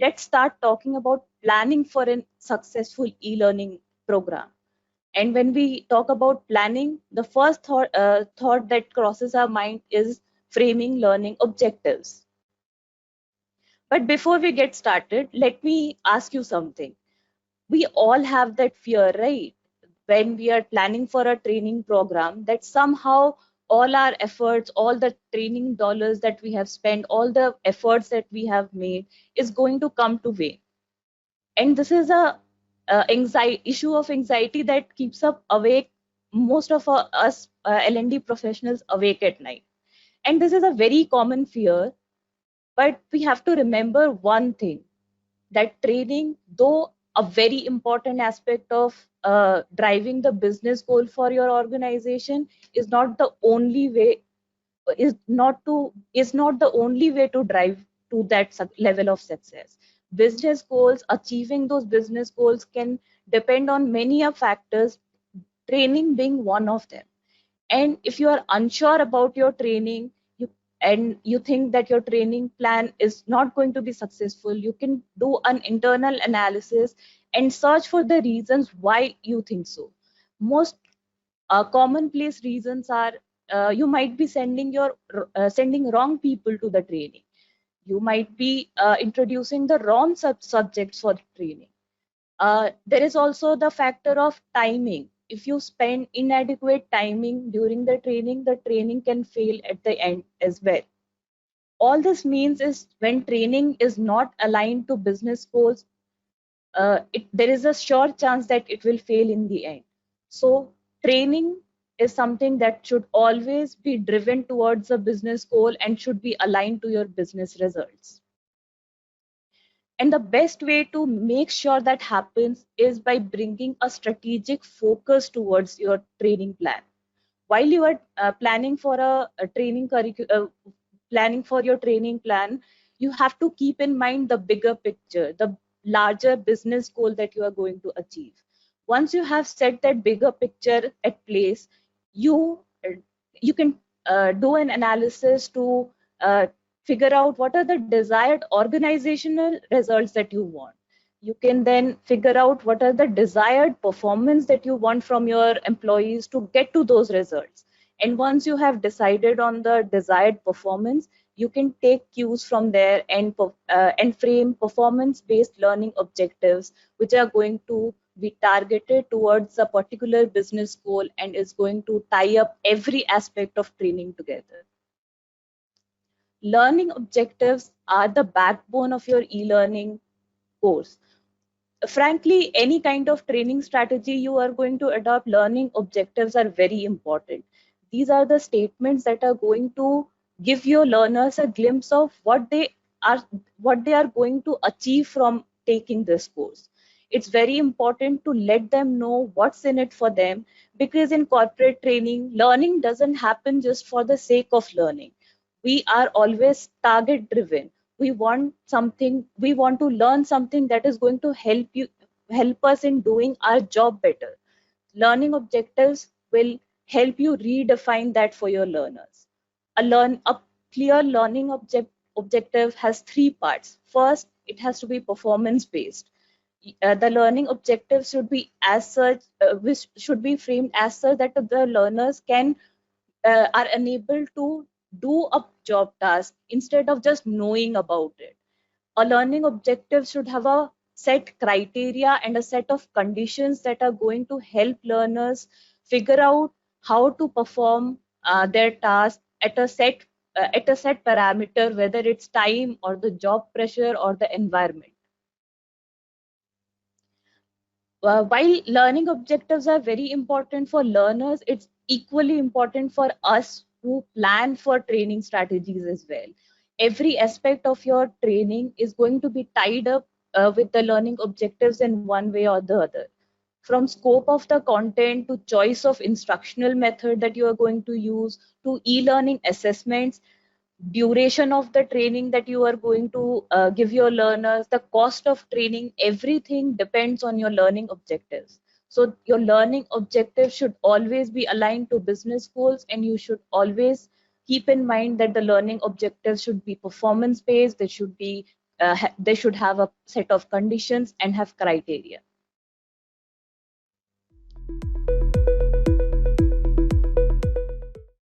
let's start talking about planning for a successful e-learning program. And when we talk about planning, the first thought that crosses our mind is framing learning objectives. But before we get started, let me ask you something. We all have that fear, right? When we are planning for a training program, that somehow all our efforts, all the training dollars that we have spent, all the efforts that we have made is going to come to vain. And this is a issue of anxiety that keeps up awake most of us L&D professionals awake at night. And this is a very common fear, but we have to remember one thing, that training, though a very important aspect of driving the business goal for your organization, is not the only way, is not the only way to drive to that level of success. Business goals, achieving those business goals can depend on many of factors, training being one of them. And if you are unsure about your training, you think that your training plan is not going to be successful, you can do an internal analysis and search for the reasons why you think so. Most commonplace reasons are, you might be sending wrong people to the training. You might be introducing the wrong subjects for training. There is also the factor of timing. If you spend inadequate timing during the training can fail at the end as well. All this means is when training is not aligned to business goals, there is a sure chance that it will fail in the end. So training is something that should always be driven towards a business goal and should be aligned to your business results. And the best way to make sure that happens is by bringing a strategic focus towards your training plan. While you are planning for planning for your training plan, you have to keep in mind the bigger picture, the larger business goal that you are going to achieve. Once you have set that bigger picture at place, you you can do an analysis to figure out what are the desired organizational results that you want. You can then figure out what are the desired performance that you want from your employees to get to those results. And once you have decided on the desired performance, you can take cues from there and frame performance-based learning objectives, which are going to be targeted towards a particular business goal and is going to tie up every aspect of training together. Learning objectives are the backbone of your e-learning course. Frankly, any kind of training strategy you are going to adopt, learning objectives are very important. These are the statements that are going to give your learners a glimpse of what they are going to achieve from taking this course. It's very important to let them know what's in it for them, because in corporate training, learning doesn't happen just for the sake of learning. We are always target driven. We want to learn something that is going to help us in doing our job better. Learning objectives will help you redefine that for your learners. A clear learning objective has three parts. First, it has to be performance based. The learning objectives should be as such, which should be framed as such that the learners are unable to do a job task instead of just knowing about it. A learning objective should have a set criteria and a set of conditions that are going to help learners figure out how to perform their task at a set parameter, whether it's time or the job pressure or the environment. While learning objectives are very important for learners, it's equally important for us who plan for training strategies as well. Every aspect of your training is going to be tied up with the learning objectives in one way or the other. From scope of the content to choice of instructional method that you are going to use to e-learning assessments, duration of the training that you are going to give your learners, the cost of training, everything depends on your learning objectives. So your learning objectives should always be aligned to business goals, and you should always keep in mind that the learning objectives should be performance based, they should be they should have a set of conditions and have criteria.